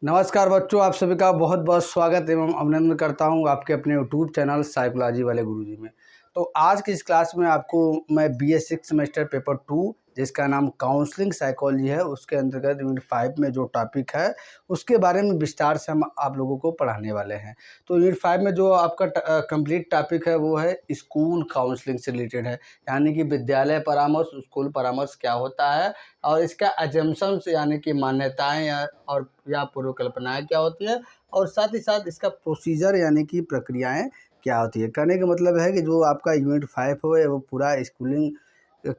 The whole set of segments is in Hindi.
नमस्कार बच्चों, आप सभी का बहुत बहुत स्वागत एवं अभिनंदन करता हूं आपके अपने यूट्यूब चैनल साइकोलॉजी वाले गुरुजी में। तो आज की इस क्लास में आपको मैं BA 6 सेमेस्टर पेपर 2 जिसका नाम काउंसलिंग साइकोलॉजी है, उसके अंतर्गत यूनिट 5 में जो टॉपिक है उसके बारे में विस्तार से हम आप लोगों को पढ़ाने वाले हैं। तो यूनिट 5 में जो आपका कंप्लीट टॉपिक है वो है स्कूल काउंसलिंग से रिलेटेड है, यानी कि विद्यालय परामर्श, स्कूल परामर्श क्या होता है और इसका अजम्पशंस यानी कि मान्यताएं या पूर्व कल्पनाएं क्या होती है, और साथ ही साथ इसका प्रोसीजर यानी कि प्रक्रियाएं क्या होती है। कहने का मतलब है कि जो आपका यूनिट 5 है वो पूरा स्कूलिंग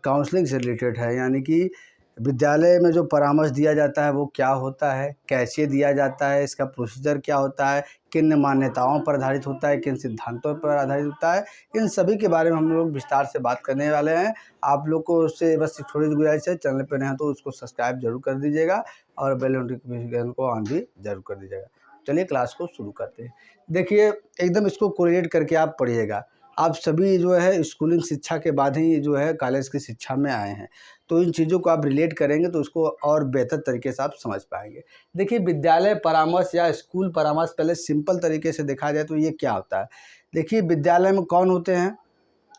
काउंसलिंग से रिलेटेड है, यानी कि विद्यालय में जो परामर्श दिया जाता है वो क्या होता है, कैसे दिया जाता है, इसका प्रोसीजर क्या होता है, किन मान्यताओं पर आधारित होता है, किन सिद्धांतों पर आधारित होता है, इन सभी के बारे में हम लोग विस्तार से बात करने वाले हैं। आप लोग को उससे बस थोड़ी गुजारिश है, चैनल पर नए हैं तो उसको सब्सक्राइब जरूर कर दीजिएगा और बेल नोटिफिकेशन को ऑन भी जरूर कर दीजिएगा। चलिए क्लास को शुरू करते हैं। देखिए, एकदम इसको कोरिलेट करके आप पढ़िएगा। आप सभी जो है स्कूलिंग शिक्षा के बाद ही जो है कॉलेज की शिक्षा में आए हैं, तो इन चीज़ों को आप रिलेट करेंगे तो उसको और बेहतर तरीके से आप समझ पाएंगे। देखिए, विद्यालय परामर्श या स्कूल परामर्श पहले सिंपल तरीके से देखा जाए तो ये क्या होता है। देखिए, विद्यालय में कौन होते हैं?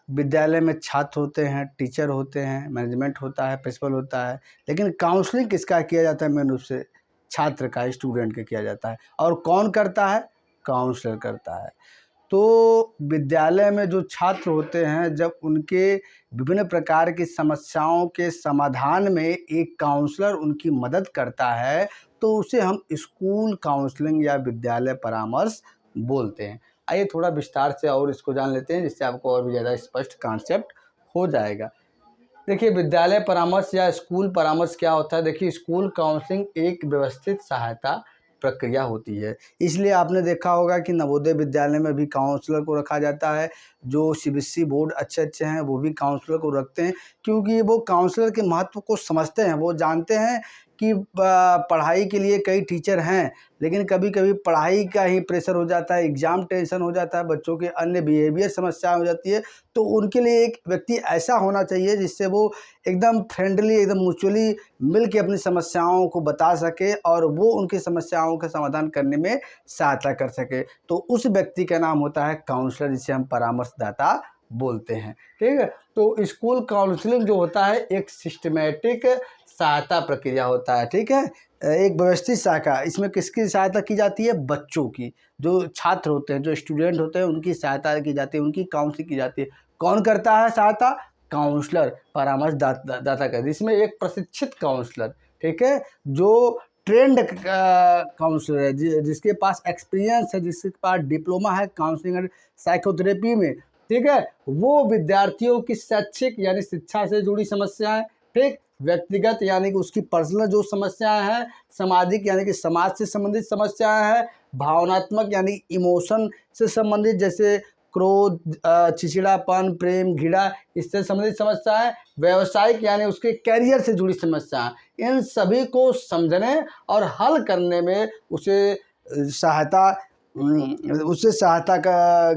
विद्यालय में छात्र होते हैं, टीचर होते हैं, मैनेजमेंट होता है, प्रिंसिपल होता है। लेकिन काउंसलिंग किसका किया जाता है? मेन रूप से छात्र का, स्टूडेंट का किया जाता है। और कौन करता है? काउंसलर करता है। तो विद्यालय में जो छात्र होते हैं, जब उनके विभिन्न प्रकार की समस्याओं के समाधान में एक काउंसलर उनकी मदद करता है, तो उसे हम स्कूल काउंसलिंग या विद्यालय परामर्श बोलते हैं। आइए थोड़ा विस्तार से और इसको जान लेते हैं, जिससे आपको और भी ज़्यादा स्पष्ट कॉन्सेप्ट हो जाएगा। देखिए, विद्यालय परामर्श या स्कूल परामर्श क्या होता है? देखिए, स्कूल काउंसलिंग एक व्यवस्थित सहायता प्रक्रिया होती है। इसलिए आपने देखा होगा कि नवोदय विद्यालय में भी काउंसलर को रखा जाता है। जो CBSE बोर्ड अच्छे हैं वो भी काउंसलर को रखते हैं, क्योंकि वो काउंसलर के महत्व को समझते हैं। वो जानते हैं कि पढ़ाई के लिए कई टीचर हैं, लेकिन कभी कभी पढ़ाई का ही प्रेशर हो जाता है, एग्ज़ाम टेंशन हो जाता है, बच्चों के अन्य बिहेवियर समस्या हो जाती है। तो उनके लिए एक व्यक्ति ऐसा होना चाहिए जिससे वो एकदम फ्रेंडली, एकदम म्यूचुअली मिल के अपनी समस्याओं को बता सके और वो उनकी समस्याओं का समाधान करने में सहायता कर सके। तो उस व्यक्ति का नाम होता है काउंसलर, जिसे हम परामर्शदाता बोलते हैं। ठीक है। तो स्कूल काउंसलिंग जो होता है एक सिस्टमेटिक सहायता प्रक्रिया होता है। ठीक है, एक व्यवस्थित शाखा। इसमें किसकी सहायता की जाती है? बच्चों की। जो छात्र होते हैं, जो स्टूडेंट होते हैं, उनकी सहायता की जाती है, उनकी काउंसलिंग की जाती है। कौन करता है सहायता? काउंसलर, परामर्श दाता करता है। इसमें एक प्रशिक्षित काउंसलर, ठीक है, जो ट्रेंड काउंसलर है, जिसके पास एक्सपीरियंस है, जिसके पास डिप्लोमा है काउंसलिंग एंड साइकोथेरेपी में, ठीक है, वो विद्यार्थियों की शैक्षिक यानी शिक्षा से जुड़ी समस्याएं, ठीक, व्यक्तिगत यानी कि उसकी पर्सनल जो समस्याएं हैं, सामाजिक यानी कि समाज से संबंधित समस्याएं हैं, भावनात्मक यानी इमोशन से संबंधित जैसे क्रोध, चिड़चिड़ापन, प्रेम, घृणा, इससे संबंधित समस्याएं, व्यवसायिक यानी उसके कैरियर से जुड़ी समस्याएं, इन सभी को समझने और हल करने में सहायता उससे सहायता का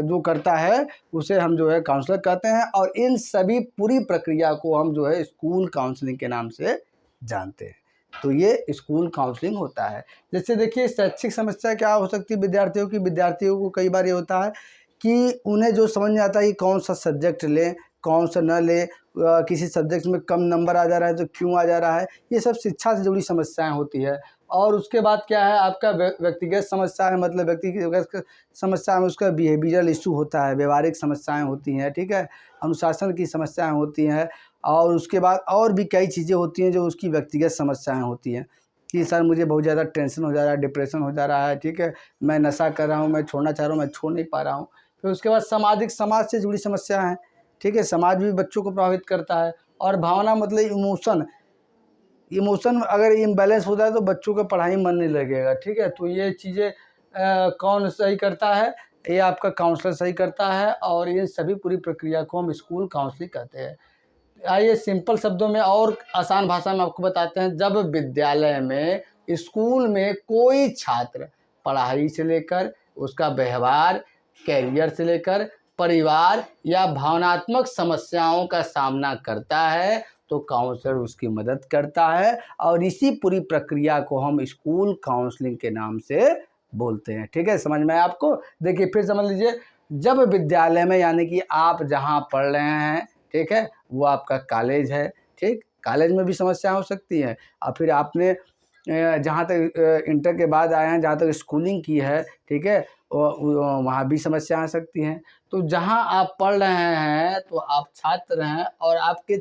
जो करता है उसे हम जो है काउंसलर कहते हैं। और इन सभी पूरी प्रक्रिया को हम जो है स्कूल काउंसलिंग के नाम से जानते हैं। तो ये स्कूल काउंसलिंग होता है। जैसे देखिए, शैक्षिक समस्या क्या हो सकती है विद्यार्थियों की? विद्यार्थियों को कई बार ये होता है कि उन्हें जो समझ में आता है कि कौन सा सब्जेक्ट लें, कौन सा न लें, किसी सब्जेक्ट में कम नंबर आ जा रहा है तो क्यों आ जा रहा है, ये सब शिक्षा से जुड़ी समस्याएं होती है। और उसके बाद क्या है, आपका व्यक्तिगत समस्या है, मतलब व्यक्तिगत समस्या में उसका बिहेवियरल इशू होता है, व्यवहारिक समस्याएं होती हैं, ठीक है, अनुशासन की समस्याएं होती हैं। और उसके बाद और भी कई चीज़ें होती हैं जो उसकी व्यक्तिगत समस्याएं होती हैं कि सर मुझे बहुत ज़्यादा टेंशन हो जा रहा है, डिप्रेशन हो जा रहा है, ठीक है, मैं नशा कर रहा हूँ, मैं छोड़ना चाह रहा हूँ, मैं छोड़ नहीं पा रहा हूँ। फिर उसके बाद समाज से जुड़ी समस्या है, ठीक है, समाज भी बच्चों को प्रभावित करता है। और भावना मतलब इमोशन अगर इम्बैलेंस होता है तो बच्चों का पढ़ाई मन नहीं लगेगा। ठीक है, तो ये चीज़ें कौन सही करता है? ये आपका काउंसलर सही करता है। और ये सभी पूरी प्रक्रिया को हम स्कूल काउंसलिंग कहते हैं। आइए सिंपल शब्दों में और आसान भाषा में आपको बताते हैं। जब विद्यालय में, स्कूल में कोई छात्र पढ़ाई से लेकर उसका व्यवहार, कैरियर से लेकर परिवार या भावनात्मक समस्याओं का सामना करता है, तो काउंसलर उसकी मदद करता है और इसी पूरी प्रक्रिया को हम स्कूल काउंसलिंग के नाम से बोलते हैं। ठीक है, समझ में आया आपको? देखिए फिर समझ लीजिए, जब विद्यालय में यानी कि आप जहाँ पढ़ रहे हैं, ठीक है, वो आपका कॉलेज है। ठीक, कॉलेज में भी समस्या हो सकती है, और फिर आपने जहाँ तक इंटर के बाद आए हैं, जहाँ तक स्कूलिंग की है, ठीक है, वहाँ भी समस्या आ सकती हैं। तो जहाँ आप पढ़ रहे हैं तो आप छात्र हैं और आपके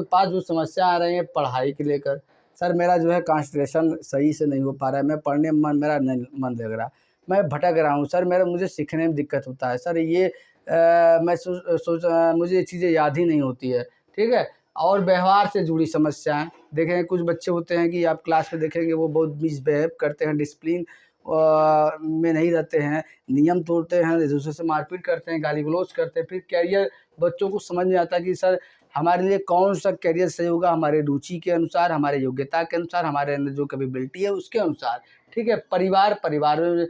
पास जो समस्या आ रही है पढ़ाई को लेकर, सर मेरा जो है कंसंट्रेशन सही से नहीं हो पा रहा है, मैं पढ़ने में मेरा नहीं मन लग रहा, मैं भटक रहा हूँ सर, मुझे सीखने में दिक्कत होता है सर, ये मैं मुझे ये चीज़ें याद ही नहीं होती है। ठीक है, और व्यवहार से जुड़ी समस्याएं देखें, कुछ बच्चे होते हैं कि आप क्लास में देखेंगे वो बहुत मिसबिहेव करते हैं, डिसिप्लिन में नहीं रहते हैं, नियम तोड़ते हैं, एक दूसरे से मारपीट करते हैं, गाली गलौज करते हैं। फिर कैरियर बच्चों को समझ में आता कि सर हमारे लिए कौन सा कैरियर सही होगा, हमारे रुचि के अनुसार, हमारे योग्यता के अनुसार, हमारे अंदर जो कैपेबिलिटी है उसके अनुसार। ठीक है, परिवार में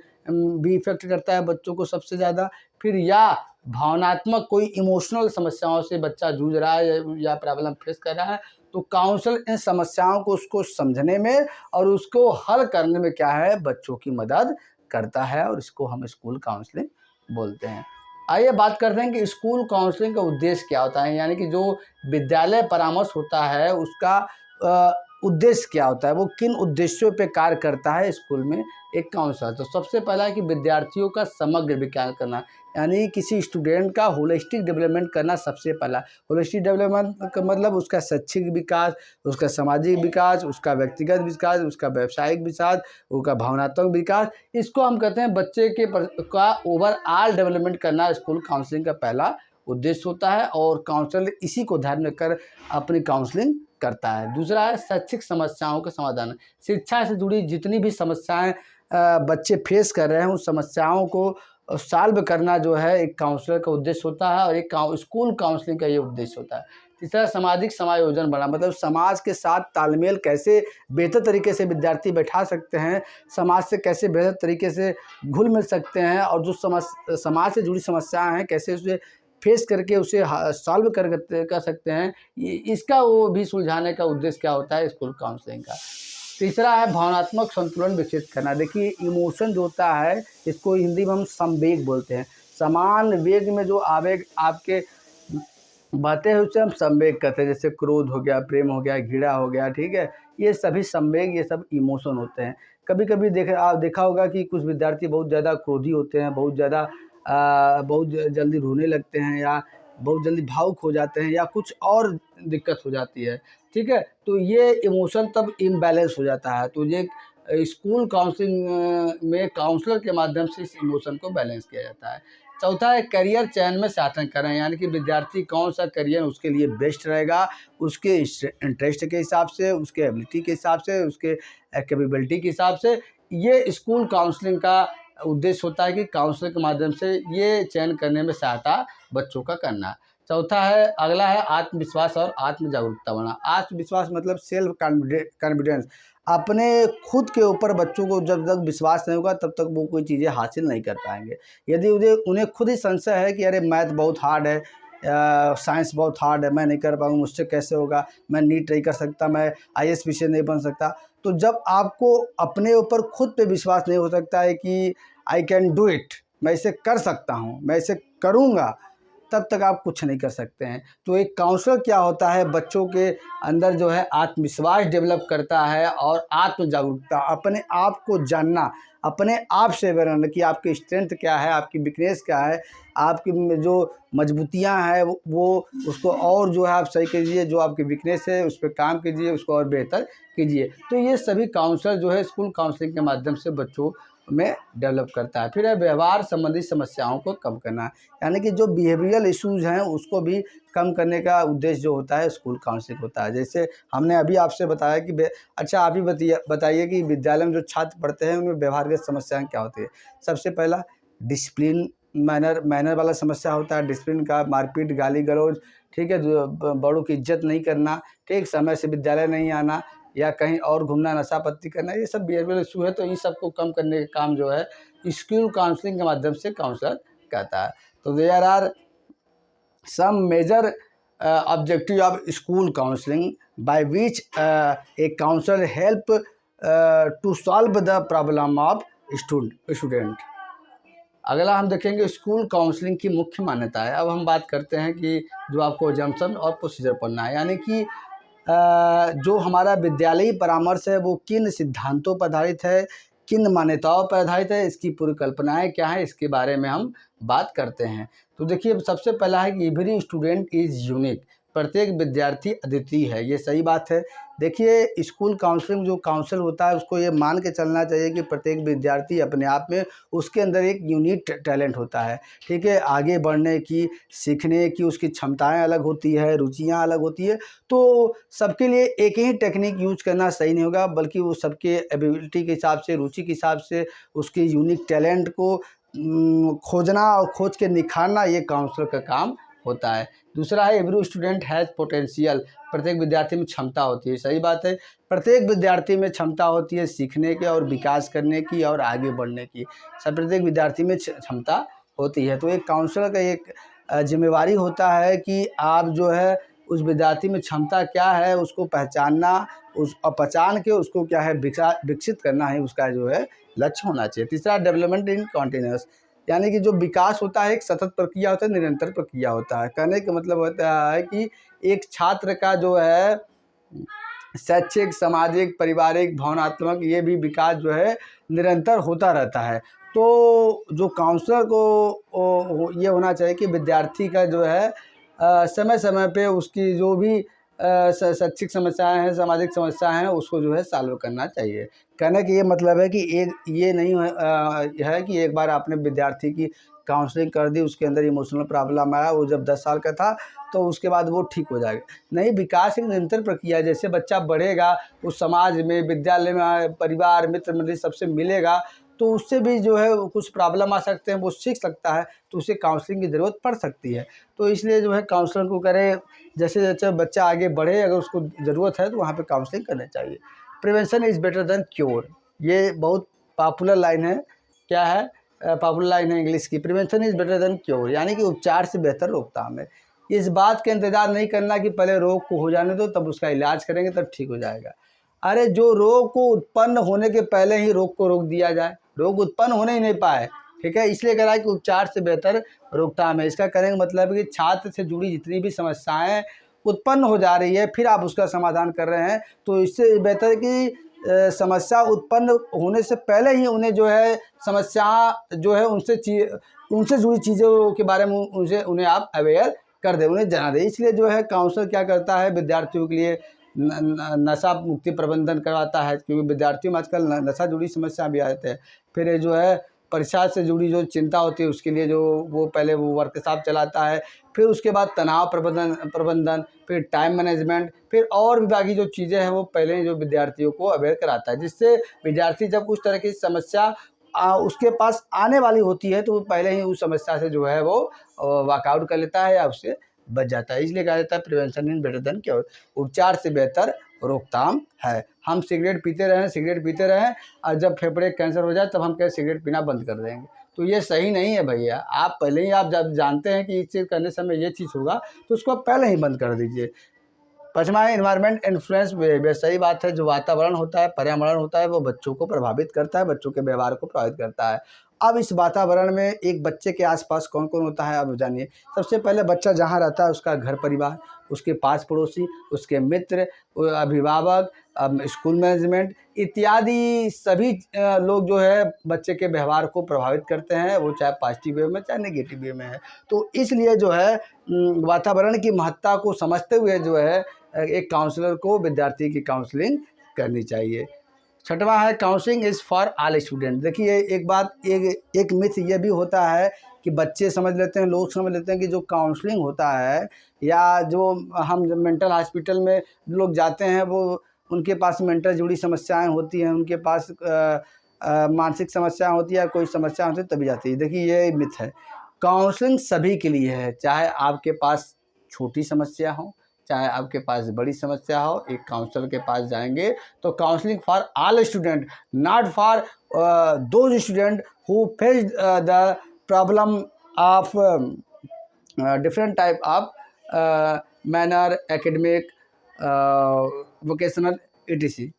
भी इफेक्ट करता है बच्चों को सबसे ज़्यादा। फिर या भावनात्मक कोई इमोशनल समस्याओं से बच्चा जूझ रहा है या प्रॉब्लम फेस कर रहा है, तो काउंसलर इन समस्याओं को उसको समझने में और उसको हल करने में क्या है, बच्चों की मदद करता है, और इसको हम स्कूल काउंसलिंग बोलते हैं। आइए बात करते हैं कि स्कूल काउंसलिंग का उद्देश्य क्या होता है, यानी कि जो विद्यालय परामर्श होता है उसका उद्देश्य क्या होता है, वो किन उद्देश्यों पे कार्य करता है स्कूल में एक काउंसलर। तो सबसे पहला है कि विद्यार्थियों का समग्र विकास करना, यानी किसी स्टूडेंट का होलिस्टिक डेवलपमेंट करना। सबसे पहला होलिस्टिक डेवलपमेंट का मतलब उसका शैक्षिक विकास, उसका सामाजिक विकास, उसका व्यक्तिगत विकास, उसका व्यावसायिक विकास, उसका भावनात्मक विकास, इसको हम कहते हैं बच्चे का ओवरऑल डेवलपमेंट करना स्कूल काउंसलिंग का पहला उद्देश्य होता है, और काउंसलर इसी को ध्यान में रखकर अपनी काउंसलिंग करता है। दूसरा है शैक्षिक समस्याओं का समाधान, शिक्षा से जुड़ी जितनी भी समस्याएं बच्चे फेस कर रहे हैं उन समस्याओं को सॉल्व करना जो है एक काउंसलर का उद्देश्य होता है, और एक स्कूल काउंसलिंग का ये उद्देश्य होता है। तीसरा सामाजिक समायोजन बना, मतलब समाज के साथ तालमेल कैसे बेहतर तरीके से विद्यार्थी बैठा सकते हैं, समाज से कैसे बेहतर तरीके से घुल मिल सकते हैं, और जो समाज से जुड़ी समस्याएं हैं कैसे उसे फेस करके उसे सॉल्व कर सकते हैं, इसका वो भी सुलझाने का उद्देश्य क्या होता है स्कूल काउंसलिंग का। तीसरा है भावनात्मक संतुलन विकसित करना। देखिए इमोशन जो होता है इसको हिंदी में हम संवेग बोलते हैं, समान वेग में जो आवेग आपके बहते हैं उसे हम संवेग कहते हैं, जैसे क्रोध हो गया, प्रेम हो गया, घृणा हो गया। ठीक है, ये सभी संवेग, ये सब इमोशन होते हैं। कभी कभी देखा होगा कि कुछ विद्यार्थी बहुत ज़्यादा क्रोधी होते हैं, बहुत जल्दी रोने लगते हैं, या बहुत जल्दी भावुक हो जाते हैं, या कुछ और दिक्कत हो जाती है। ठीक है, तो ये इमोशन तब इम्बैलेंस हो जाता है, तो ये स्कूल काउंसलिंग में काउंसलर के माध्यम से इस इमोशन को बैलेंस किया जाता है। चौथा है करियर चयन में सहायता करें, यानी कि विद्यार्थी कौन सा करियर उसके लिए बेस्ट रहेगा, उसके इंटरेस्ट के हिसाब से, उसके एबिलिटी के हिसाब से, उसके कैपेबिलिटी के हिसाब से, ये स्कूल काउंसलिंग का उद्देश्य होता है कि काउंसलर के माध्यम से ये चयन करने में सहायता बच्चों का करना। चौथा है, अगला है आत्मविश्वास और आत्म जागरूकता बढ़ाना। आत्मविश्वास मतलब सेल्फ कॉन्फिडेंस, अपने खुद के ऊपर बच्चों को जब तक विश्वास नहीं होगा तब तक वो कोई चीज़ें हासिल नहीं कर पाएंगे। यदि उन्हें खुद ही संशय है कि अरे मैथ बहुत हार्ड है, साइंस बहुत हार्ड है, मैं नहीं कर पाऊँगा, मुझसे कैसे होगा, मैं नीट नहीं कर सकता, मैं IAS ऑफिसर नहीं बन सकता, तो जब आपको अपने ऊपर खुद पे विश्वास नहीं हो सकता है कि आई कैन डू इट, मैं इसे कर सकता हूँ, मैं इसे करूँगा, तब तक आप कुछ नहीं कर सकते हैं। तो एक काउंसलर क्या होता है, बच्चों के अंदर जो है आत्मविश्वास डेवलप करता है और आत्म जागरूकता, अपने आप को जानना, अपने आप से अवेयर कि आपकी स्ट्रेंथ क्या है, आपकी वीकनेस क्या है, आपकी जो मजबूतियां हैं वो उसको और जो है आप सही कीजिए, जो आपकी वीकनेस है उस पर काम कीजिए, उसको और बेहतर कीजिए। तो ये सभी काउंसलर जो है स्कूल काउंसलिंग के माध्यम से बच्चों में डेवलप करता है। फिर है व्यवहार संबंधी समस्याओं को कम करना, यानी कि जो बिहेवियरल इश्यूज हैं उसको भी कम करने का उद्देश्य जो होता है स्कूल काउंसलिंग होता है। जैसे हमने अभी आपसे बताया कि अच्छा आप ही बताइए कि विद्यालय में जो छात्र पढ़ते हैं उनमें व्यवहारगत समस्याएं क्या होती है। सबसे पहला डिसिप्लिन, मैनर वाला समस्या होता है, डिसिप्लिन का, मारपीट, गाली गलौज, ठीक है, जो बड़ों की इज्जत नहीं करना, ठीक, समय से विद्यालय नहीं आना या कहीं और घूमना, नशा पत्ती करना, ये सब बिहेवियरल इशू है। तो इन सबको कम करने का काम जो है स्कूल काउंसलिंग के माध्यम से काउंसलर करता है। तो there are some major objective of school counseling by which a counselor help to solve the problem of student। अगला हम देखेंगे स्कूल काउंसलिंग की मुख्य मान्यता है। अब हम बात करते हैं कि जो आपको जम्पसन और प्रोसीजर पढ़ना है, यानी कि जो हमारा विद्यालयी परामर्श है वो किन सिद्धांतों पर आधारित है, किन मान्यताओं पर आधारित है, इसकी परिकल्पनाएं क्या है, इसके बारे में हम बात करते हैं। तो देखिए, सबसे पहला है कि एवरी स्टूडेंट इज़ यूनिक, प्रत्येक विद्यार्थी अद्वितीय है। ये सही बात है। देखिए, स्कूल काउंसलिंग जो काउंसलर होता है उसको ये मान के चलना चाहिए कि प्रत्येक विद्यार्थी अपने आप में उसके अंदर एक यूनिक टैलेंट होता है, ठीक है। आगे बढ़ने की, सीखने की उसकी क्षमताएं अलग होती है, रुचियां अलग होती है। तो सबके लिए एक ही टेक्निक यूज करना सही नहीं होगा, बल्कि वो सबके एबिलिटी के हिसाब से, रुचि के हिसाब से उसके यूनिक टैलेंट को खोजना और खोज के निखारना ये काउंसलर का काम होता है। दूसरा है एवरी स्टूडेंट हैज़ पोटेंशियल, प्रत्येक विद्यार्थी में क्षमता होती है। सही बात है, प्रत्येक विद्यार्थी में क्षमता होती है सीखने की और विकास करने की और आगे बढ़ने की। सब प्रत्येक विद्यार्थी में क्षमता होती है। तो एक काउंसलर का एक जिम्मेवारी होता है कि आप जो है उस विद्यार्थी में क्षमता क्या है उसको पहचानना, उस पहचान के उसको क्या है विकसित करना है, उसका जो है लक्ष्य होना चाहिए। तीसरा डेवलपमेंट इन कॉन्टिन्यूस, यानी कि जो विकास होता है एक सतत प्रक्रिया होता है, निरंतर प्रक्रिया होता है। कहने का मतलब होता है कि एक छात्र का जो है शैक्षिक, सामाजिक, पारिवारिक, भावनात्मक ये भी विकास जो है निरंतर होता रहता है। तो जो काउंसलर को ये होना चाहिए कि विद्यार्थी का जो है समय समय पे उसकी जो भी शैक्षिक समस्याएं हैं, सामाजिक समस्याएं हैं, उसको जो है सॉल्व करना चाहिए। कहने का ये मतलब है कि एक ये नहीं है कि एक बार आपने विद्यार्थी की काउंसलिंग कर दी, उसके अंदर इमोशनल प्रॉब्लम आया, वो जब 10 साल का था तो उसके बाद वो ठीक हो जाएगा। नहीं, विकास एक निरंतर प्रक्रिया है। जैसे बच्चा बढ़ेगा, उस समाज में, विद्यालय में, परिवार, मित्र मंडली सबसे मिलेगा, तो उससे भी जो है कुछ प्रॉब्लम आ सकते हैं, वो सीख सकता है, तो उसे काउंसलिंग की ज़रूरत पड़ सकती है। तो इसलिए जो है काउंसलर को करें, जैसे जैसे बच्चा आगे बढ़े, अगर उसको ज़रूरत है तो वहाँ पे काउंसलिंग करनी चाहिए। Prevention is better than cure, ये बहुत पॉपुलर लाइन है। क्या है? पॉपुलर लाइन है इंग्लिश की। Prevention is better than cure, यानी कि उपचार से बेहतर रोकथाम है। इस बात का इंतज़ार नहीं करना कि पहले रोग को हो जाने दो तब उसका इलाज करेंगे तब ठीक हो जाएगा। अरे जो रोग को उत्पन्न होने के पहले ही रोग को रोक दिया जाए, रोग उत्पन्न होने ही नहीं पाए, ठीक है। इसलिए कह रहा है कि उपचार से बेहतर रोकथाम है। इसका कहने का मतलब है कि छात्र से जुड़ी जितनी भी समस्याएं उत्पन्न हो जा रही है, फिर आप उसका समाधान कर रहे हैं, तो इससे बेहतर है कि समस्या उत्पन्न होने से पहले ही उन्हें जो है समस्या जो है उनसे जुड़ी चीज़ों के बारे में उन्हें आप अवेयर कर दें, उन्हें जना दें। इसलिए जो है काउंसलर क्या करता है, विद्यार्थियों के लिए नशा मुक्ति प्रबंधन करवाता है, क्योंकि विद्यार्थियों में आजकल नशा जुड़ी समस्या भी आते हैं। फिर जो है परीक्षा से जुड़ी जो चिंता होती है उसके लिए जो वो पहले वो वर्कशॉप चलाता है। फिर उसके बाद तनाव प्रबंधन, फिर टाइम मैनेजमेंट, फिर और भी बाकी जो चीज़ें हैं वो पहले ही जो विद्यार्थियों को अवेयर कराता है, जिससे विद्यार्थी जब उस तरह की समस्या उसके पास आने वाली होती है तो वो पहले ही उस समस्या से जो है वो वर्कआउट कर लेता है या उससे बच जाता है। इसलिए कहा जाता है prevention is better than cure, उपचार से बेहतर रोकथाम है। हम सिगरेट पीते रहें और जब फेफड़े कैंसर हो जाए तब हम कहें सिगरेट पीना बंद कर देंगे, तो ये सही नहीं है भैया। आप पहले ही आप जब जानते हैं कि इस चीज़ करने समय ये चीज़ होगा तो उसको पहले ही बंद कर दीजिए। पाँचवां है एनवायरनमेंट इन्फ्लुएंस बिहेवियर। सही बात है, जो वातावरण होता है, पर्यावरण होता है, वो बच्चों को प्रभावित करता है, बच्चों के व्यवहार को प्रभावित करता है। अब इस वातावरण में एक बच्चे के आसपास कौन कौन होता है आप जानिए। सबसे पहले बच्चा जहाँ रहता है उसका घर परिवार, उसके पास पड़ोसी, उसके मित्र, अभिभावक, स्कूल मैनेजमेंट इत्यादि सभी लोग जो है बच्चे के व्यवहार को प्रभावित करते हैं, वो चाहे पॉजिटिव वे में चाहे नेगेटिव वे में है। तो इसलिए जो है वातावरण की महत्ता को समझते हुए जो है एक काउंसलर को विद्यार्थी की काउंसलिंग करनी चाहिए। छठवां है counselling is for all student. देखिए एक मिथ ये भी होता है कि बच्चे समझ लेते हैं, लोग समझ लेते हैं कि जो काउंसलिंग होता है या जो हम मेंटल हॉस्पिटल में लोग जाते हैं वो उनके पास मेंटल जुड़ी समस्याएं होती हैं, उनके पास मानसिक समस्या होती है, कोई समस्या होती है तभी जाती है। देखिए ये मिथ है। काउंसलिंग सभी के लिए है, चाहे आपके पास छोटी समस्या हो चाहे आपके पास बड़ी समस्या हो, एक काउंसलर के पास जाएंगे तो counselling for all student, not for those student who face the problem of different type of manner, academic, vocational, etc।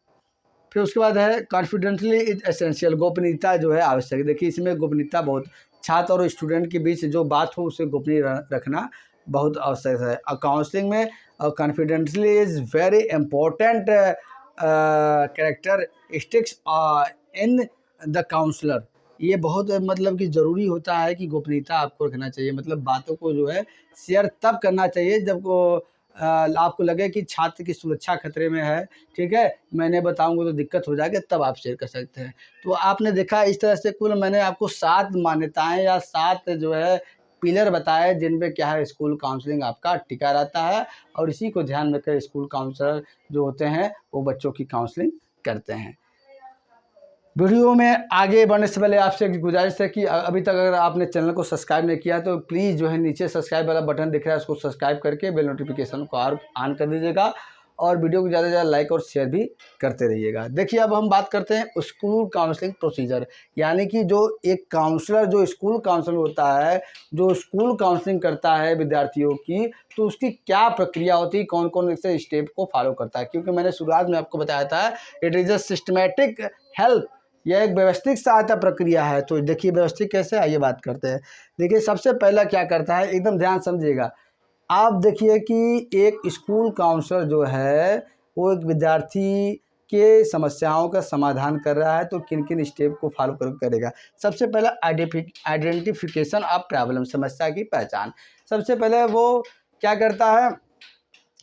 फिर उसके बाद है कॉन्फिडेंटली इज एसेंशियल, गोपनीयता जो है आवश्यक। देखिए इसमें गोपनीयता बहुत, छात्र और स्टूडेंट के बीच जो बात हो उसे गोपनीय रखना बहुत आवश्यक है। और काउंसलिंग में confidently is very important characteristics in the counsellor. ये बहुत मतलब कि ज़रूरी होता है कि गोपनीयता आपको रखना चाहिए, मतलब बातों को जो है शेयर तब करना चाहिए जब को आपको लगे कि छात्र की सुरक्षा खतरे में है, ठीक है, मैंने बताऊंगा तो दिक्कत हो जाएगी, तब आप शेयर कर सकते हैं। तो आपने देखा इस तरह से कुल मैंने आपको 7 मान्यताएं या 7 जो है पिलर बताए जिन पे क्या है स्कूल काउंसलिंग आपका टिका रहता है, और इसी को ध्यान रखकर स्कूल काउंसलर जो होते हैं वो बच्चों की काउंसलिंग करते हैं। वीडियो में आगे बढ़ने से पहले आपसे एक गुजारिश है कि अभी तक अगर आपने चैनल को सब्सक्राइब नहीं किया तो प्लीज़ जो है नीचे सब्सक्राइब वाला बटन दिख रहा है उसको सब्सक्राइब करके बेल नोटिफिकेशन को ऑन कर दीजिएगा, और वीडियो को ज़्यादा से ज़्यादा लाइक और शेयर भी करते रहिएगा। देखिए अब हम बात करते हैं स्कूल काउंसलिंग प्रोसीजर, यानी कि जो एक काउंसलर जो स्कूल काउंसलर होता है, जो स्कूल काउंसलिंग करता है विद्यार्थियों की, तो उसकी क्या प्रक्रिया होती है, कौन कौन से स्टेप को फॉलो करता है। क्योंकि मैंने शुरुआत में आपको बताया था it is a systematic help, यह एक व्यवस्थित सहायता प्रक्रिया है। तो देखिए व्यवस्थित कैसे, आइए बात करते हैं। देखिए सबसे पहला क्या करता है, एकदम ध्यान समझिएगा। आप देखिए कि एक स्कूल काउंसलर जो है वो एक विद्यार्थी के समस्याओं का समाधान कर रहा है, तो किन किन स्टेप को फॉलो करेगा। सबसे पहला आइडेंटिफिकेशन ऑफ प्रॉब्लम, समस्या की पहचान। सबसे पहले वो क्या करता है,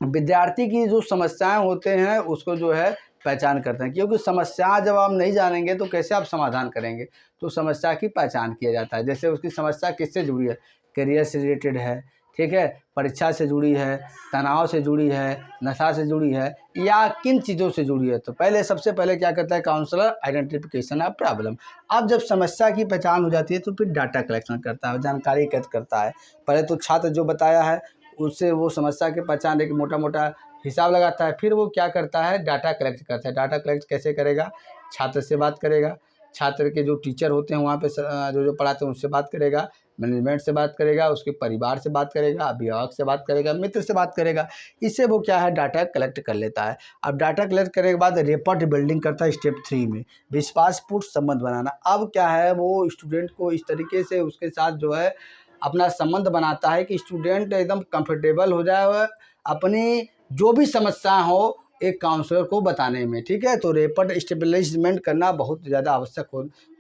विद्यार्थी की जो समस्याएं होते हैं उसको जो है पहचान करते हैं, क्योंकि समस्या जब आप नहीं जानेंगे तो कैसे आप समाधान करेंगे। तो समस्या की पहचान किया जाता है, जैसे उसकी समस्या किससे जुड़ी है, करियर से रिलेटेड है, ठीक है, परीक्षा से जुड़ी है, तनाव से जुड़ी है, नशा से जुड़ी है, या किन चीज़ों से जुड़ी है। तो पहले सबसे पहले क्या करता है काउंसलर, आइडेंटिफिकेशन ऑफ प्रॉब्लम। अब जब समस्या की पहचान हो जाती है तो फिर डाटा कलेक्शन करता है, जानकारी एकत्र करता है। पहले तो छात्र जो बताया है उससे वो समस्या के पहचान एक मोटा मोटा हिसाब लगाता है, फिर वो क्या करता है डाटा कलेक्ट करता है। डाटा कलेक्ट कैसे करेगा, छात्र से बात करेगा, छात्र के जो टीचर होते हैं वहाँ पे जो पढ़ाते हैं उनसे बात करेगा, मैनेजमेंट से बात करेगा, उसके परिवार से बात करेगा, अभिभावक से बात करेगा, मित्र से बात करेगा। इससे वो क्या है डाटा कलेक्ट कर लेता है। अब डाटा कलेक्ट करने के बाद रिपोर्ट बिल्डिंग करता है स्टेप 3 में, विश्वासपूर्ण संबंध बनाना। अब क्या है वो स्टूडेंट को इस तरीके से उसके साथ जो है अपना संबंध बनाता है कि स्टूडेंट एकदम कंफर्टेबल हो जाए अपनी जो भी समस्या हो एक काउंसलर को बताने में, ठीक है। तो रेपर्ट स्टेबलिशमेंट करना बहुत ज़्यादा आवश्यक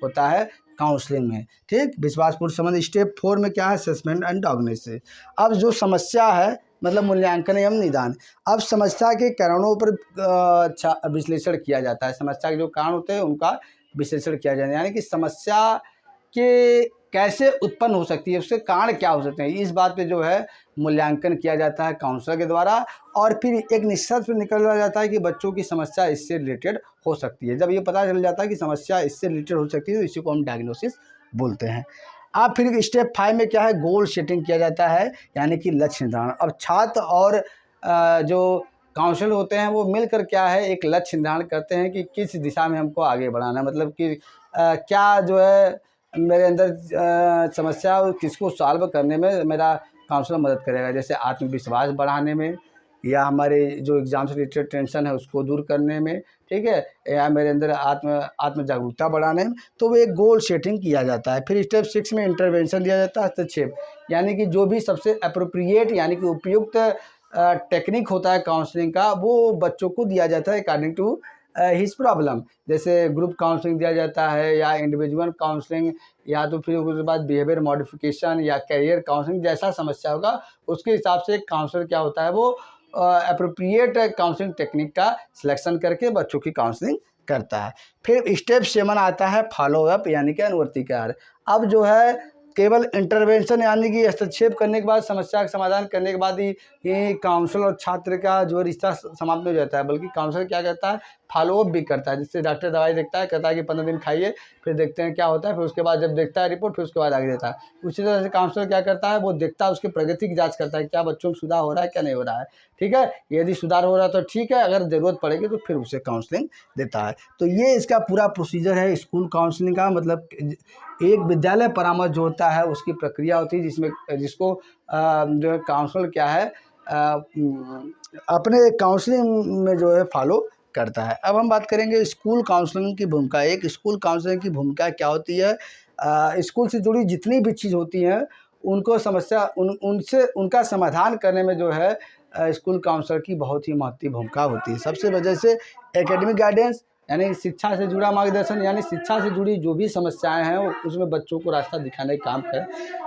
होता है काउंसलिंग में, ठीक। विश्वासपूर्ण संबंध स्टेप 4 में क्या है, असेसमेंट एंड डायग्नोसिस। अब जो समस्या है मतलब मूल्यांकन एवं निदान। अब समस्या के कारणों पर विश्लेषण किया जाता है, समस्या के जो कारण होते हैं उनका विश्लेषण किया जाता है, यानी कि समस्या के कैसे उत्पन्न हो सकती है, उसके कारण क्या हो सकते हैं, इस बात पे जो है मूल्यांकन किया जाता है काउंसलर के द्वारा। और फिर एक निष्कर्ष पर निकला जाता है कि बच्चों की समस्या इससे रिलेटेड हो सकती है। जब ये पता चल जाता है कि समस्या इससे रिलेटेड हो सकती है तो इसी को हम डायग्नोसिस बोलते हैं। अब फिर स्टेप 5 में क्या है, गोल सेटिंग किया जाता है, यानी कि लक्ष्य निर्धारण। अब छात्र और जो काउंसलर होते हैं वो मिलकर क्या है एक लक्ष्य निर्धारण करते हैं कि किस दिशा में हमको आगे बढ़ाना है, मतलब कि क्या जो है मेरे अंदर समस्या किसको सॉल्व करने में मेरा काउंसलर मदद करेगा, जैसे आत्मविश्वास बढ़ाने में, या हमारे जो एग्ज़ाम से रिलेटेड टेंशन है उसको दूर करने में, ठीक है, या मेरे अंदर आत्म जागरूकता बढ़ाने में। तो वो एक गोल सेटिंग किया जाता है। फिर स्टेप 6 में इंटरवेंशन दिया जाता है, हस्तक्षेप, यानी कि जो भी सबसे अप्रोप्रिएट यानी कि उपयुक्त टेक्निक होता है काउंसलिंग का वो बच्चों को दिया जाता है अकॉर्डिंग टू हिज प्रॉब्लम। जैसे ग्रुप काउंसलिंग दिया जाता है या इंडिविजुअल काउंसलिंग, या तो फिर उसके बाद बिहेवियर मॉडिफिकेशन या करियर काउंसलिंग, जैसा समस्या होगा उसके हिसाब से काउंसलर क्या होता है वो अप्रोप्रिएट काउंसलिंग टेक्निक का सिलेक्शन करके बच्चों की काउंसलिंग करता है। फिर स्टेप 7 आता है फॉलोअप, यानी कि अनुवर्ती कार्य। अब जो है केवल इंटरवेंशन यानी कि हस्तक्षेप करने के बाद समस्या का समाधान करने के बाद ही काउंसलर और छात्र का जो रिश्ता समाप्त नहीं हो जाता है, बल्कि काउंसलर क्या करता है फॉलोअप भी करता है। जिससे डॉक्टर दवाई देखता है, कहता है कि 15 दिन खाइए, फिर देखते हैं क्या होता है, फिर उसके बाद जब देखता है रिपोर्ट फिर उसके बाद आगे देता है। उसी तरह से काउंसलर क्या करता है वो देखता है, उसकी प्रगति की जाँच करता है, क्या बच्चों में सुधार हो रहा है क्या नहीं हो रहा है, ठीक है। यदि सुधार हो रहा है तो ठीक है, अगर ज़रूरत पड़ेगी तो फिर उसे काउंसलिंग देता है। तो ये इसका पूरा प्रोसीजर है स्कूल काउंसलिंग का। मतलब एक विद्यालय परामर्श जो होता है उसकी प्रक्रिया होती है जिसको जो है काउंसलर क्या है अपने काउंसलिंग में जो है फॉलो करता है। अब हम बात करेंगे स्कूल काउंसलिंग की भूमिका। एक स्कूल काउंसलिंग की भूमिका क्या होती है? स्कूल से जुड़ी जितनी भी चीज़ होती हैं उनको समस्या उनसे उनका समाधान करने में जो है स्कूल काउंसलर की बहुत ही महत्वपूर्ण भूमिका होती है। सबसे वजह से एकेडमिक गाइडेंस यानी शिक्षा से जुड़ा मार्गदर्शन, यानी शिक्षा से जुड़ी जो भी समस्याएं हैं वो उसमें बच्चों को रास्ता दिखाने का काम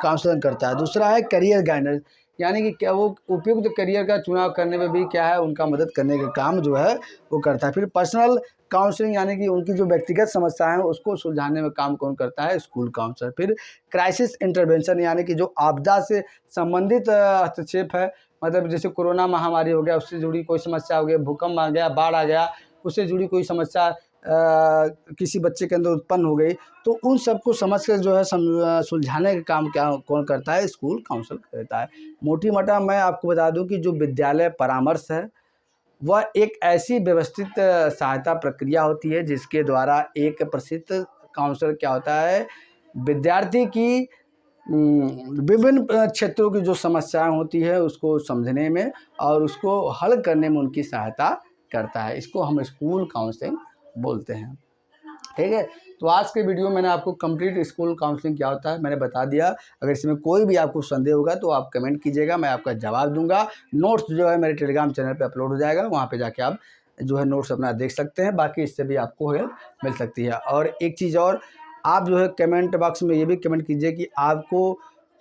काउंसलिंग करता है। दूसरा है करियर गाइडेंस, यानी कि क्या वो उपयुक्त करियर का चुनाव करने में भी क्या है उनका मदद करने का काम जो है वो करता है। फिर पर्सनल काउंसलिंग, यानी कि उनकी जो व्यक्तिगत समस्याएं हैं उसको सुलझाने में काम कौन करता है? School counsellor. फिर क्राइसिस इंटरवेंशन, यानी कि जो आपदा से संबंधित हस्तक्षेप है, मतलब जैसे कोरोना महामारी हो गया, उससे जुड़ी कोई समस्या हो गई, भूकंप आ गया, बाढ़ आ गया, उससे जुड़ी कोई समस्या किसी बच्चे के अंदर उत्पन्न हो गई, तो उन सबको समझ कर जो है सुलझाने का काम क्या कौन करता है? स्कूल काउंसलर करता है। मोटी मोटा मैं आपको बता दूं कि जो विद्यालय परामर्श है वह एक ऐसी व्यवस्थित सहायता प्रक्रिया होती है जिसके द्वारा एक प्रसिद्ध काउंसलर क्या होता है, विद्यार्थी की विभिन्न क्षेत्रों की जो समस्याएं होती है उसको समझने में और उसको हल करने में उनकी सहायता करता है। इसको हम स्कूल काउंसलिंग बोलते हैं। ठीक है, तो आज के वीडियो में मैंने आपको कंप्लीट स्कूल काउंसलिंग क्या होता है मैंने बता दिया। अगर इसमें कोई भी आपको संदेह होगा तो आप कमेंट कीजिएगा, मैं आपका जवाब दूंगा। नोट्स जो है मेरे टेलीग्राम चैनल पे अपलोड हो जाएगा, वहाँ पे जाके आप जो है नोट्स अपना देख सकते हैं। बाकी इससे भी आपको हेल्प मिल सकती है। और एक चीज़ और, आप जो है कमेंट बॉक्स में ये भी कमेंट कीजिए कि आपको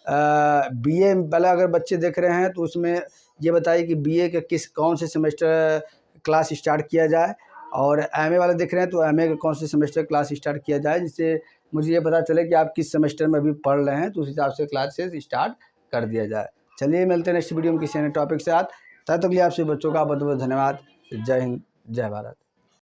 बीए पहले अगर बच्चे देख रहे हैं तो उसमें ये बताइए कि बीए के कौन से सेमेस्टर क्लास स्टार्ट किया जाए, और एमए वाले देख रहे हैं तो एमए के कौन से सेमेस्टर क्लास स्टार्ट किया जाए, जिससे मुझे ये पता चले कि आप किस सेमेस्टर में अभी पढ़ रहे हैं, तो उस हिसाब से क्लासेस स्टार्ट कर दिया जाए। चलिए मिलते हैं नेक्स्ट वीडियो में किसी अन्य टॉपिक के साथ। तब तक के लिए आपसे बच्चों का बहुत बहुत धन्यवाद। जय हिंद, जय भारत।